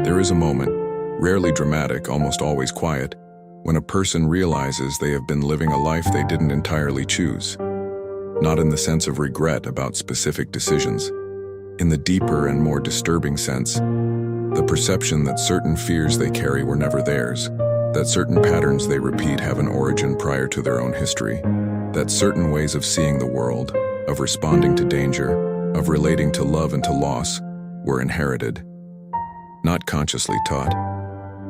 There is a moment, rarely dramatic, almost always quiet, when a person realizes they have been living a life they didn't entirely choose. Not in the sense of regret about specific decisions. In the deeper and more disturbing sense, the perception that certain fears they carry were never theirs, that certain patterns they repeat have an origin prior to their own history, that certain ways of seeing the world, of responding to danger, of relating to love and to loss, were inherited. Not consciously taught,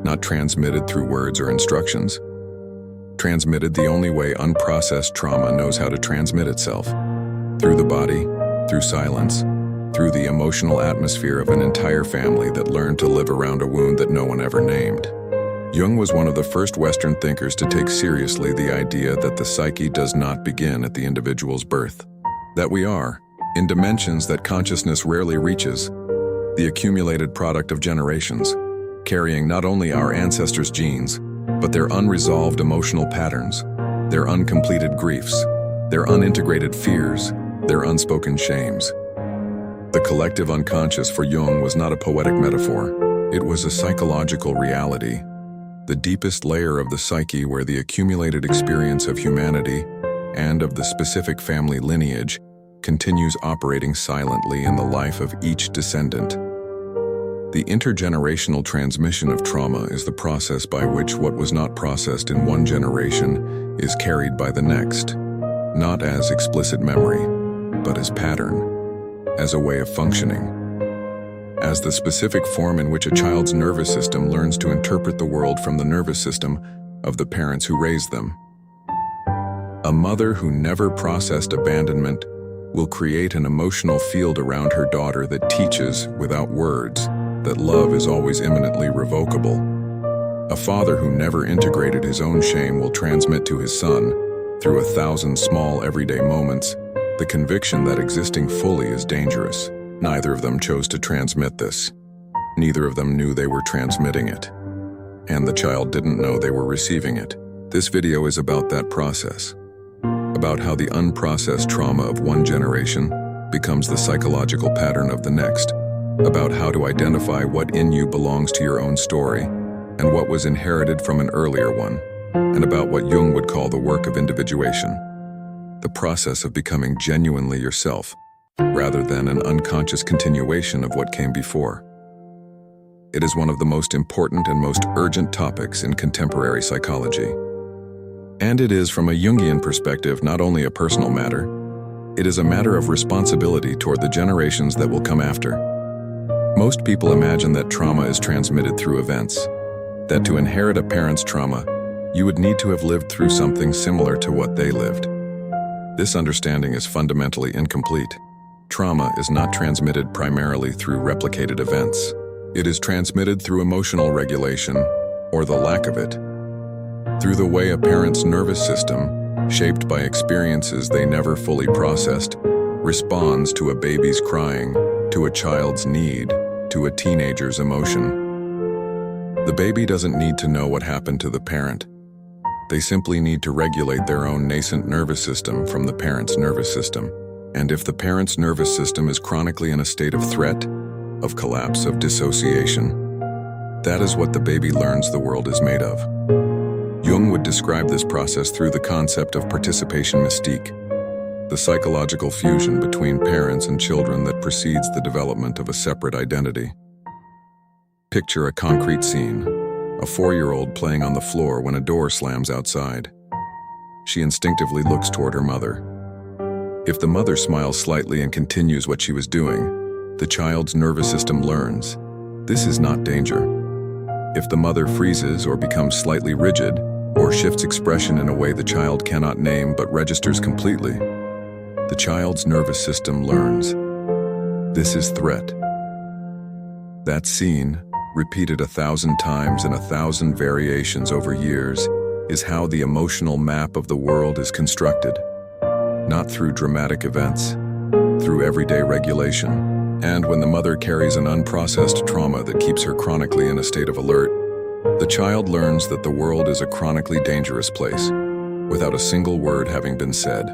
not transmitted through words or instructions. Transmitted the only way unprocessed trauma knows how to transmit itself. Through the body, through silence, through the emotional atmosphere of an entire family that learned to live around a wound that no one ever named. Jung was one of the first Western thinkers to take seriously the idea that the psyche does not begin at the individual's birth. That we are, in dimensions that consciousness rarely reaches, the accumulated product of generations, carrying not only our ancestors' genes, but their unresolved emotional patterns, their uncompleted griefs, their unintegrated fears, their unspoken shames. The collective unconscious for Jung was not a poetic metaphor. It was a psychological reality, the deepest layer of the psyche where the accumulated experience of humanity and of the specific family lineage continues operating silently in the life of each descendant. The intergenerational transmission of trauma is the process by which what was not processed in one generation is carried by the next, not as explicit memory, but as pattern, as a way of functioning, as the specific form in which a child's nervous system learns to interpret the world from the nervous system of the parents who raised them. A mother who never processed abandonment will create an emotional field around her daughter that teaches, without words, that love is always imminently revocable. A father who never integrated his own shame will transmit to his son, through 1,000 small everyday moments, the conviction that existing fully is dangerous. Neither of them chose to transmit this. Neither of them knew they were transmitting it. And the child didn't know they were receiving it. This video is about that process. About how the unprocessed trauma of one generation becomes the psychological pattern of the next. About how to identify what in you belongs to your own story and what was inherited from an earlier one, and about what Jung would call the work of individuation, the process of becoming genuinely yourself, rather than an unconscious continuation of what came before. It is one of the most important and most urgent topics in contemporary psychology. And it is, from a Jungian perspective, not only a personal matter, it is a matter of responsibility toward the generations that will come after. Most people imagine that trauma is transmitted through events, that to inherit a parent's trauma, you would need to have lived through something similar to what they lived. This understanding is fundamentally incomplete. Trauma is not transmitted primarily through replicated events. It is transmitted through emotional regulation, or the lack of it, through the way a parent's nervous system, shaped by experiences they never fully processed, responds to a baby's crying, to a child's need, to a teenager's emotion. The baby doesn't need to know what happened to the parent. They simply need to regulate their own nascent nervous system from the parent's nervous system. And if the parent's nervous system is chronically in a state of threat, of collapse, of dissociation, that is what the baby learns the world is made of. Jung would describe this process through the concept of participation mystique, the psychological fusion between parents and children that precedes the development of a separate identity. Picture a concrete scene, a 4-year-old playing on the floor when a door slams outside. She instinctively looks toward her mother. If the mother smiles slightly and continues what she was doing, the child's nervous system learns, this is not danger. If the mother freezes or becomes slightly rigid, or shifts expression in a way the child cannot name but registers completely, the child's nervous system learns, this is threat. That scene, repeated 1,000 times in 1,000 variations over years, is how the emotional map of the world is constructed. Not through dramatic events, through everyday regulation. And when the mother carries an unprocessed trauma that keeps her chronically in a state of alert, the child learns that the world is a chronically dangerous place, without a single word having been said.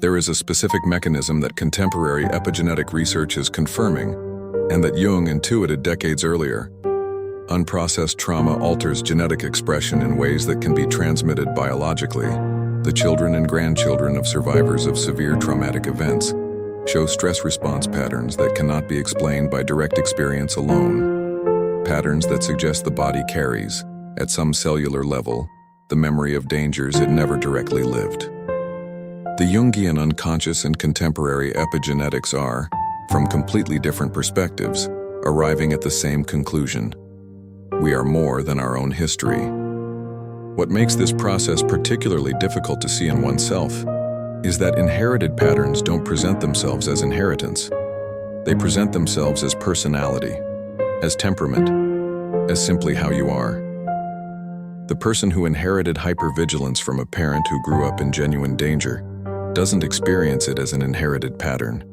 There is a specific mechanism that contemporary epigenetic research is confirming, and that Jung intuited decades earlier. Unprocessed trauma alters genetic expression in ways that can be transmitted biologically. The children and grandchildren of survivors of severe traumatic events show stress response patterns that cannot be explained by direct experience alone. Patterns that suggest the body carries, at some cellular level, the memory of dangers it never directly lived. The Jungian unconscious and contemporary epigenetics are, from completely different perspectives, arriving at the same conclusion. We are more than our own history. What makes this process particularly difficult to see in oneself is that inherited patterns don't present themselves as inheritance. They present themselves as personality, as temperament, as simply how you are. The person who inherited hypervigilance from a parent who grew up in genuine danger doesn't experience it as an inherited pattern.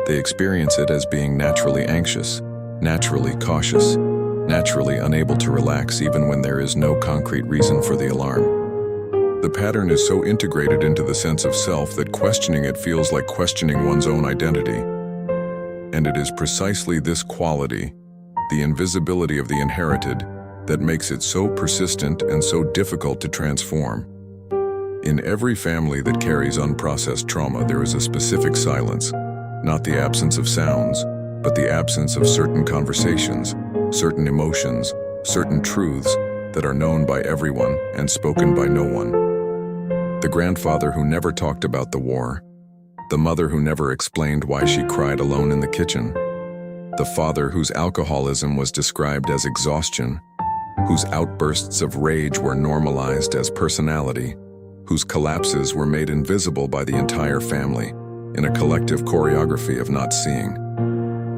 They experience it as being naturally anxious, naturally cautious, naturally unable to relax even when there is no concrete reason for the alarm. The pattern is so integrated into the sense of self that questioning it feels like questioning one's own identity. And it is precisely this quality, the invisibility of the inherited, that makes it so persistent and so difficult to transform. In every family that carries unprocessed trauma, there is a specific silence, not the absence of sounds, but the absence of certain conversations, certain emotions, certain truths that are known by everyone and spoken by no one. The grandfather who never talked about the war, the mother who never explained why she cried alone in the kitchen, the father whose alcoholism was described as exhaustion, whose outbursts of rage were normalized as personality, whose collapses were made invisible by the entire family in a collective choreography of not seeing.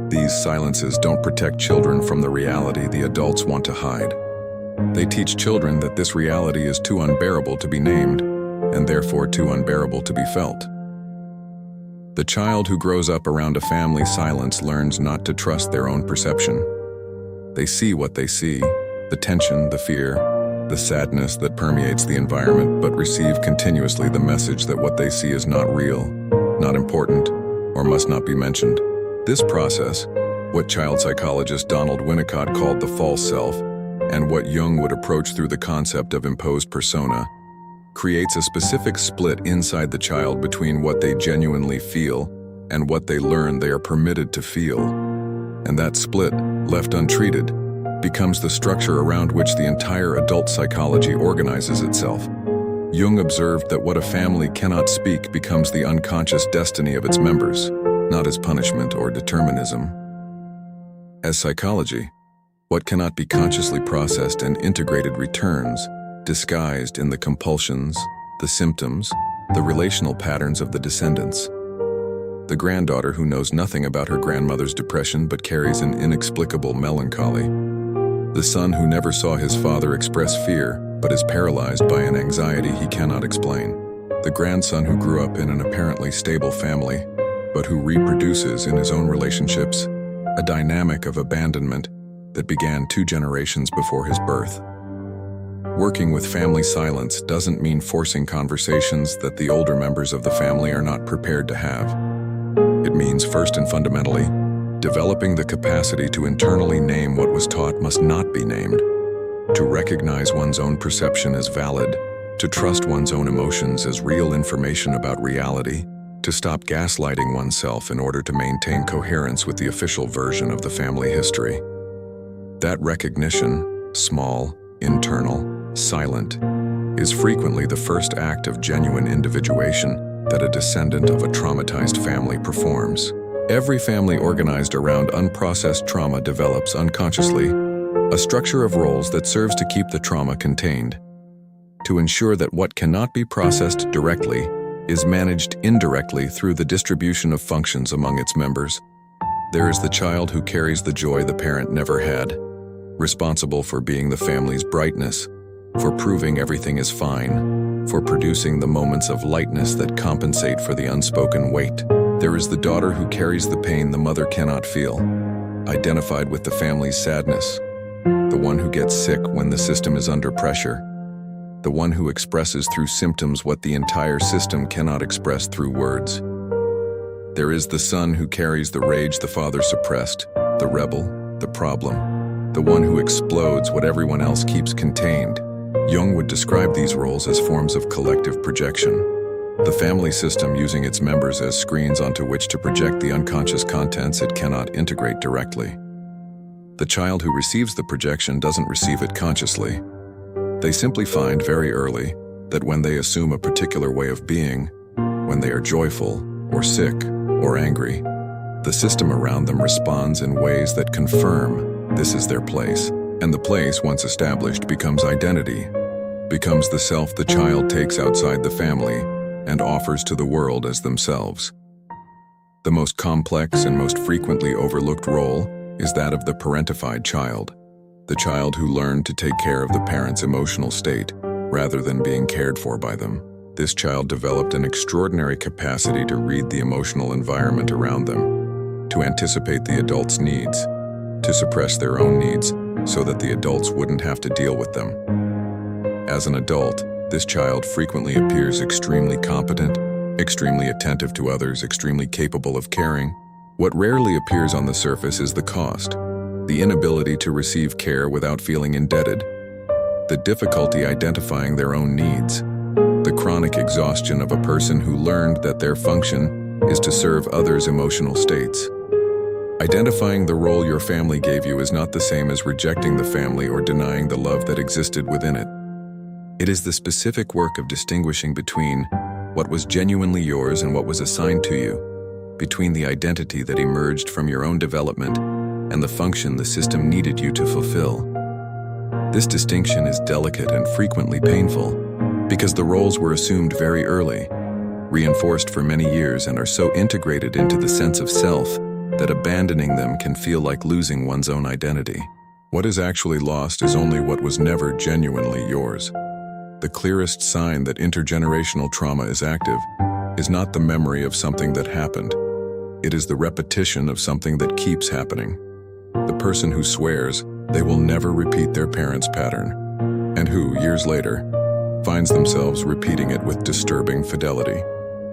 These silences don't protect children from the reality the adults want to hide. They teach children that this reality is too unbearable to be named, and therefore too unbearable to be felt. The child who grows up around a family silence learns not to trust their own perception. They see what they see, the tension, the fear, the sadness that permeates the environment, but receive continuously the message that what they see is not real, not important, or must not be mentioned. This process, what child psychologist Donald Winnicott called the false self, and what Jung would approach through the concept of imposed persona, creates a specific split inside the child between what they genuinely feel and what they learn they are permitted to feel. And that split, left untreated, becomes the structure around which the entire adult psychology organizes itself. Jung observed that what a family cannot speak becomes the unconscious destiny of its members, not as punishment or determinism. As psychology, what cannot be consciously processed and integrated returns, disguised in the compulsions, the symptoms, the relational patterns of the descendants. The granddaughter who knows nothing about her grandmother's depression but carries an inexplicable melancholy. The son who never saw his father express fear but is paralyzed by an anxiety he cannot explain. The grandson who grew up in an apparently stable family but who reproduces in his own relationships a dynamic of abandonment that began 2 generations before his birth. Working with family silence doesn't mean forcing conversations that the older members of the family are not prepared to have. It means, first and fundamentally, developing the capacity to internally name what was taught must not be named, to recognize one's own perception as valid, to trust one's own emotions as real information about reality, to stop gaslighting oneself in order to maintain coherence with the official version of the family history. That recognition, small, internal, silent, is frequently the first act of genuine individuation that a descendant of a traumatized family performs. Every family organized around unprocessed trauma develops unconsciously a structure of roles that serves to keep the trauma contained, to ensure that what cannot be processed directly is managed indirectly through the distribution of functions among its members. There is the child who carries the joy the parent never had, responsible for being the family's brightness, for proving everything is fine, for producing the moments of lightness that compensate for the unspoken weight. There is the daughter who carries the pain the mother cannot feel, identified with the family's sadness, the one who gets sick when the system is under pressure, the one who expresses through symptoms what the entire system cannot express through words. There is the son who carries the rage the father suppressed, the rebel, the problem, the one who explodes what everyone else keeps contained. Jung would describe these roles as forms of collective projection. The family system using its members as screens onto which to project the unconscious contents it cannot integrate directly. The child who receives the projection doesn't receive it consciously. They simply find very early that when they assume a particular way of being, when they are joyful, or sick, or angry, the system around them responds in ways that confirm this is their place. And the place, once established, becomes identity, becomes the self the child takes outside the family and offers to the world as themselves. The most complex and most frequently overlooked role is that of the parentified child, the child who learned to take care of the parent's emotional state rather than being cared for by them. This child developed an extraordinary capacity to read the emotional environment around them, to anticipate the adult's needs, to suppress their own needs so that the adults wouldn't have to deal with them. As an adult, this child frequently appears extremely competent, extremely attentive to others, extremely capable of caring. What rarely appears on the surface is the cost, the inability to receive care without feeling indebted, the difficulty identifying their own needs, the chronic exhaustion of a person who learned that their function is to serve others' emotional states. Identifying the role your family gave you is not the same as rejecting the family or denying the love that existed within it. It is the specific work of distinguishing between what was genuinely yours and what was assigned to you, between the identity that emerged from your own development and the function the system needed you to fulfill. This distinction is delicate and frequently painful because the roles were assumed very early, reinforced for many years, and are so integrated into the sense of self that abandoning them can feel like losing one's own identity. What is actually lost is only what was never genuinely yours. The clearest sign that intergenerational trauma is active is not the memory of something that happened. It is the repetition of something that keeps happening. The person who swears they will never repeat their parents' pattern, and who, years later, finds themselves repeating it with disturbing fidelity.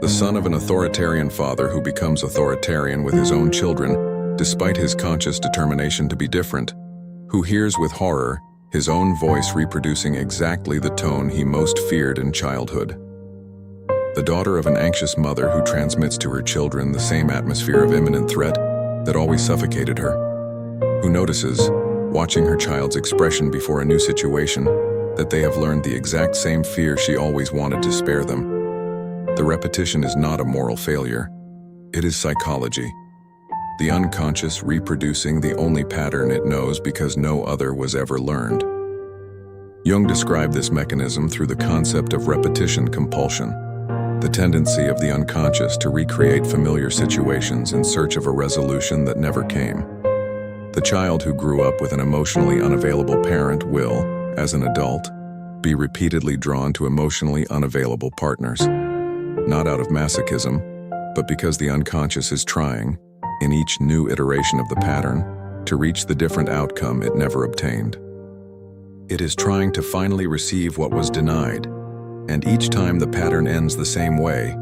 The son of an authoritarian father who becomes authoritarian with his own children, despite his conscious determination to be different, who hears with horror his own voice reproducing exactly the tone he most feared in childhood. The daughter of an anxious mother who transmits to her children the same atmosphere of imminent threat that always suffocated her, who notices, watching her child's expression before a new situation, that they have learned the exact same fear she always wanted to spare them. The repetition is not a moral failure. It is psychology. The unconscious reproducing the only pattern it knows because no other was ever learned. Jung described this mechanism through the concept of repetition compulsion, the tendency of the unconscious to recreate familiar situations in search of a resolution that never came. The child who grew up with an emotionally unavailable parent will, as an adult, be repeatedly drawn to emotionally unavailable partners, not out of masochism, but because the unconscious is trying, in each new iteration of the pattern, to reach the different outcome it never obtained. It is trying to finally receive what was denied, and each time the pattern ends the same way,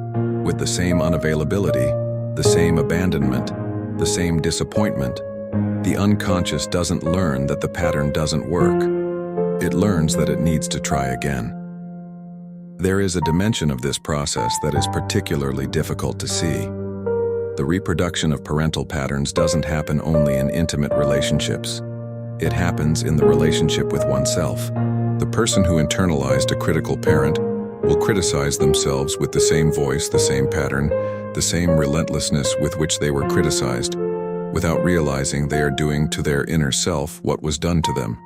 with the same unavailability, the same abandonment, the same disappointment, the unconscious doesn't learn that the pattern doesn't work. It learns that it needs to try again. There is a dimension of this process that is particularly difficult to see. The reproduction of parental patterns doesn't happen only in intimate relationships. It happens in the relationship with oneself. The person who internalized a critical parent will criticize themselves with the same voice, the same pattern, the same relentlessness with which they were criticized, without realizing they are doing to their inner self what was done to them.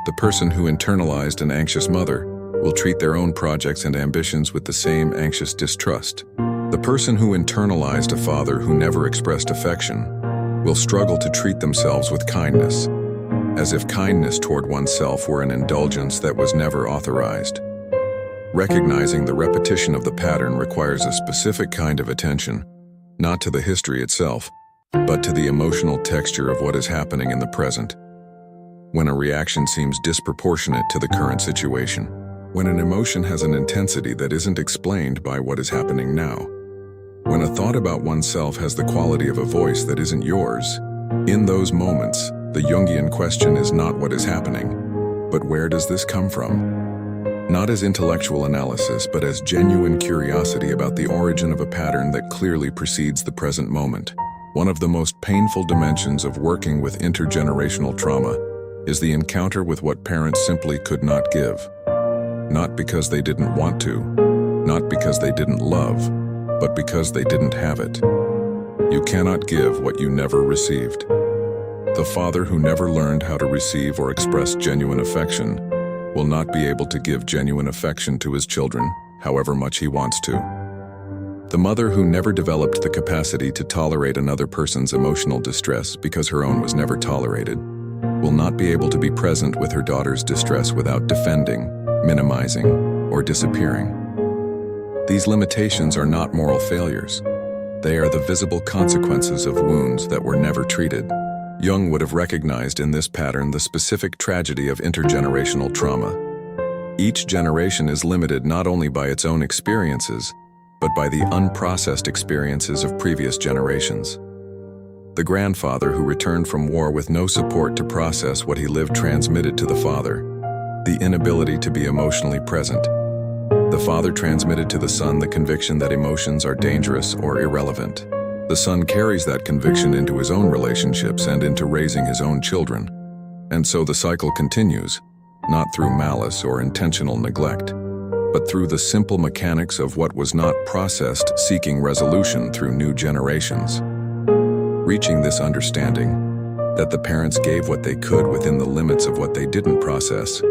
The person who internalized an anxious mother will treat their own projects and ambitions with the same anxious distrust. The person who internalized a father who never expressed affection will struggle to treat themselves with kindness, as if kindness toward oneself were an indulgence that was never authorized. Recognizing the repetition of the pattern requires a specific kind of attention, not to the history itself, but to the emotional texture of what is happening in the present. When a reaction seems disproportionate to the current situation, when an emotion has an intensity that isn't explained by what is happening now, when a thought about oneself has the quality of a voice that isn't yours, In those moments, the Jungian question is not what is happening, but where does this come from? Not as intellectual analysis, but as genuine curiosity about the origin of a pattern that clearly precedes the present moment. One of the most painful dimensions of working with intergenerational trauma is the encounter with what parents simply could not give. Not because they didn't want to, not because they didn't love, but because they didn't have it. You cannot give what you never received. The father who never learned how to receive or express genuine affection will not be able to give genuine affection to his children, however much he wants to. The mother who never developed the capacity to tolerate another person's emotional distress because her own was never tolerated will not be able to be present with her daughter's distress without defending, minimizing, or disappearing. These limitations are not moral failures. They are the visible consequences of wounds that were never treated. Jung would have recognized in this pattern the specific tragedy of intergenerational trauma. Each generation is limited not only by its own experiences, but by the unprocessed experiences of previous generations. The grandfather who returned from war with no support to process what he lived transmitted to the father the inability to be emotionally present. The father transmitted to the son the conviction that emotions are dangerous or irrelevant. The son carries that conviction into his own relationships and into raising his own children. And so the cycle continues, not through malice or intentional neglect, but through the simple mechanics of what was not processed seeking resolution through new generations. Reaching this understanding, that the parents gave what they could within the limits of what they didn't process,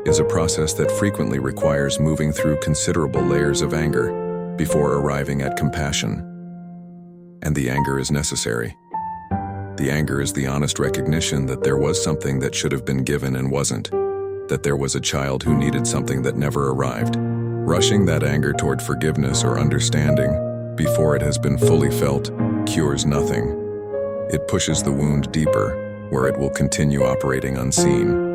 is a process that frequently requires moving through considerable layers of anger before arriving at compassion. And the anger is necessary. The anger is the honest recognition that there was something that should have been given and wasn't, that there was a child who needed something that never arrived. Rushing that anger toward forgiveness or understanding before it has been fully felt cures nothing. It pushes the wound deeper, where it will continue operating unseen.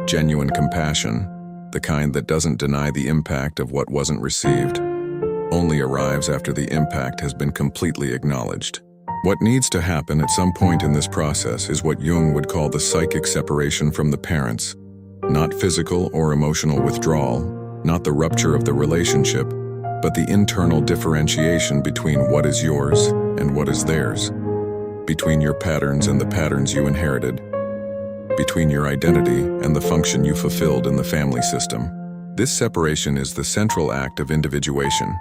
Genuine compassion, the kind that doesn't deny the impact of what wasn't received, only arrives after the impact has been completely acknowledged. What needs to happen at some point in this process is what Jung would call the psychic separation from the parents. Not physical or emotional withdrawal, not the rupture of the relationship, but the internal differentiation between what is yours and what is theirs, between your patterns and the patterns you inherited, between your identity and the function you fulfilled in the family system. This separation is the central act of individuation,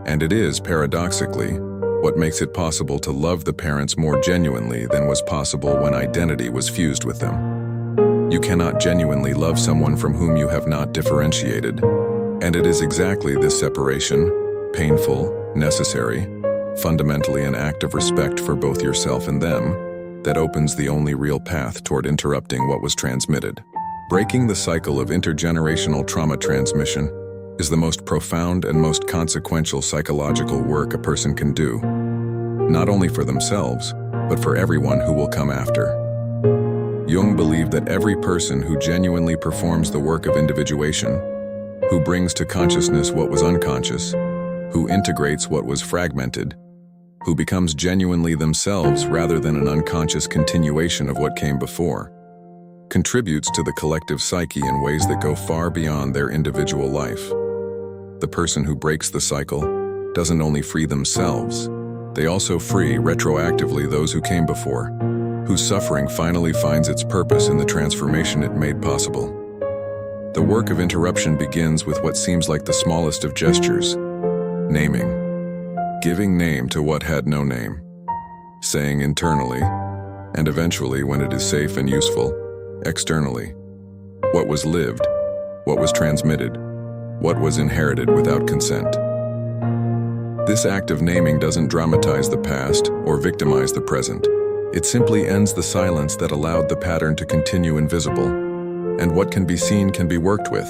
and it is, paradoxically, what makes it possible to love the parents more genuinely than was possible when identity was fused with them. You cannot genuinely love someone from whom you have not differentiated, and it is exactly this separation, painful, necessary, fundamentally an act of respect for both yourself and them, that opens the only real path toward interrupting what was transmitted. Breaking the cycle of intergenerational trauma transmission is the most profound and most consequential psychological work a person can do, not only for themselves, but for everyone who will come after. Jung believed that every person who genuinely performs the work of individuation, who brings to consciousness what was unconscious, who integrates what was fragmented, who becomes genuinely themselves rather than an unconscious continuation of what came before, contributes to the collective psyche in ways that go far beyond their individual life. The person who breaks the cycle doesn't only free themselves, they also free retroactively those who came before, whose suffering finally finds its purpose in the transformation it made possible. The work of interruption begins with what seems like the smallest of gestures: naming. Giving name to what had no name, saying internally, and eventually, when it is safe and useful, externally, what was lived, what was transmitted, what was inherited without consent. This act of naming doesn't dramatize the past or victimize the present. It simply ends the silence that allowed the pattern to continue invisible, and what can be seen can be worked with.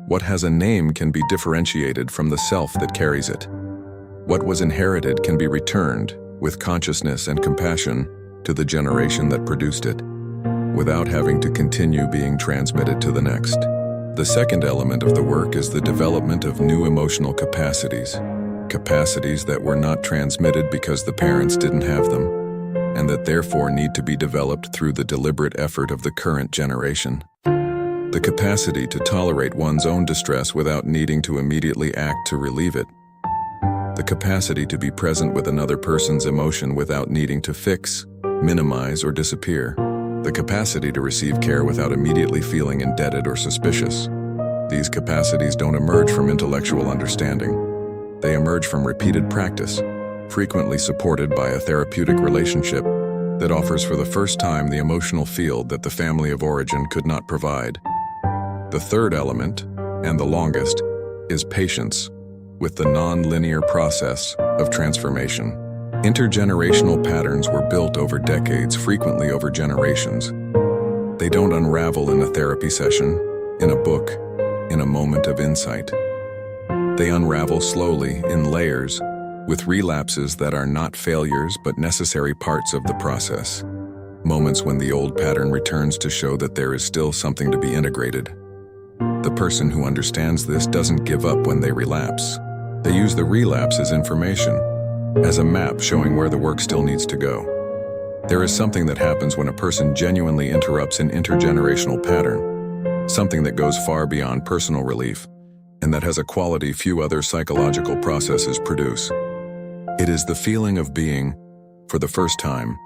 What has a name can be differentiated from the self that carries it. What was inherited can be returned, with consciousness and compassion, to the generation that produced it, without having to continue being transmitted to the next. The second element of the work is the development of new emotional capacities that were not transmitted because the parents didn't have them, and that therefore need to be developed through the deliberate effort of the current generation. The capacity to tolerate one's own distress without needing to immediately act to relieve it. The capacity to be present with another person's emotion without needing to fix, minimize, or disappear. The capacity to receive care without immediately feeling indebted or suspicious. These capacities don't emerge from intellectual understanding. They emerge from repeated practice, frequently supported by a therapeutic relationship that offers for the first time the emotional field that the family of origin could not provide. The third element, and the longest, is patience with the non-linear process of transformation. Intergenerational patterns were built over decades, frequently over generations. They don't unravel in a therapy session, in a book, in a moment of insight. They unravel slowly, in layers, with relapses that are not failures but necessary parts of the process. Moments when the old pattern returns to show that there is still something to be integrated. The person who understands this doesn't give up when they relapse. They use the relapse as information, as a map showing where the work still needs to go. There is something that happens when a person genuinely interrupts an intergenerational pattern, something that goes far beyond personal relief, and that has a quality few other psychological processes produce. It is the feeling of being, for the first time,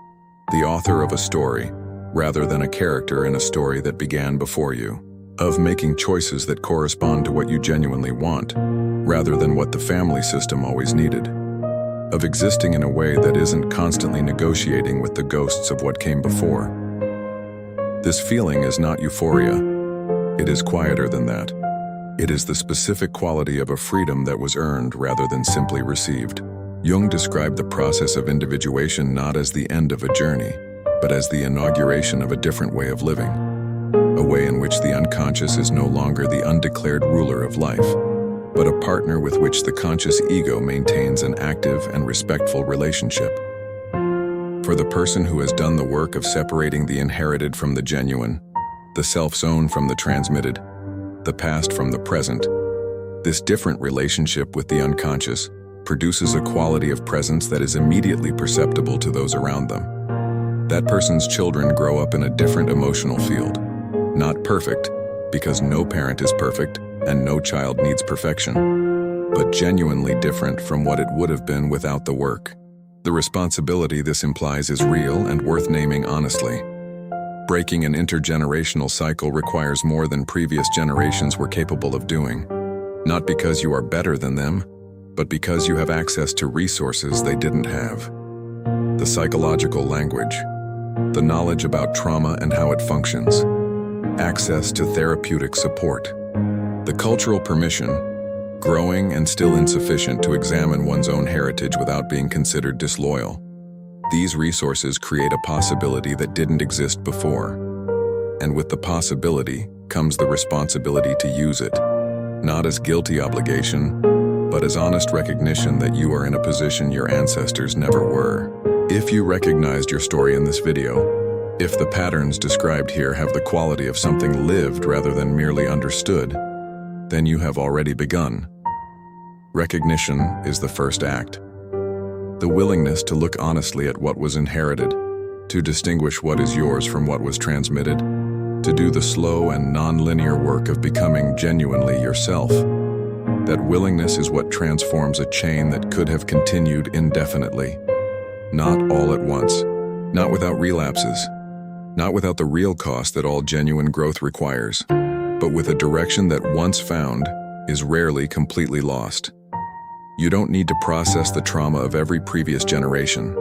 the author of a story, rather than a character in a story that began before you. Of making choices that correspond to what you genuinely want, rather than what the family system always needed. Of existing in a way that isn't constantly negotiating with the ghosts of what came before. This feeling is not euphoria. It is quieter than that. It is the specific quality of a freedom that was earned rather than simply received. Jung described the process of individuation not as the end of a journey, but as the inauguration of a different way of living. A way in which the unconscious is no longer the undeclared ruler of life, but a partner with which the conscious ego maintains an active and respectful relationship. For the person who has done the work of separating the inherited from the genuine, the self's own from the transmitted, the past from the present, this different relationship with the unconscious produces a quality of presence that is immediately perceptible to those around them. That person's children grow up in a different emotional field. Not perfect, because no parent is perfect and no child needs perfection, but genuinely different from what it would have been without the work. The responsibility this implies is real and worth naming honestly. Breaking an intergenerational cycle requires more than previous generations were capable of doing, not because you are better than them, but because you have access to resources they didn't have. The psychological language, the knowledge about trauma and how it functions, access to therapeutic support, the cultural permission, growing and still insufficient to examine one's own heritage without being considered disloyal. These resources create a possibility that didn't exist before. And with the possibility comes the responsibility to use it, not as guilty obligation, but as honest recognition that you are in a position your ancestors never were. If you recognized your story in this video, if the patterns described here have the quality of something lived rather than merely understood, then you have already begun. Recognition is the first act. The willingness to look honestly at what was inherited, to distinguish what is yours from what was transmitted, to do the slow and non-linear work of becoming genuinely yourself. That willingness is what transforms a chain that could have continued indefinitely. Not all at once, not without relapses, not without the real cost that all genuine growth requires, but with a direction that once found is rarely completely lost. You don't need to process the trauma of every previous generation.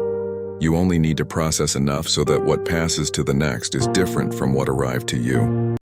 You only need to process enough so that what passes to the next is different from what arrived to you.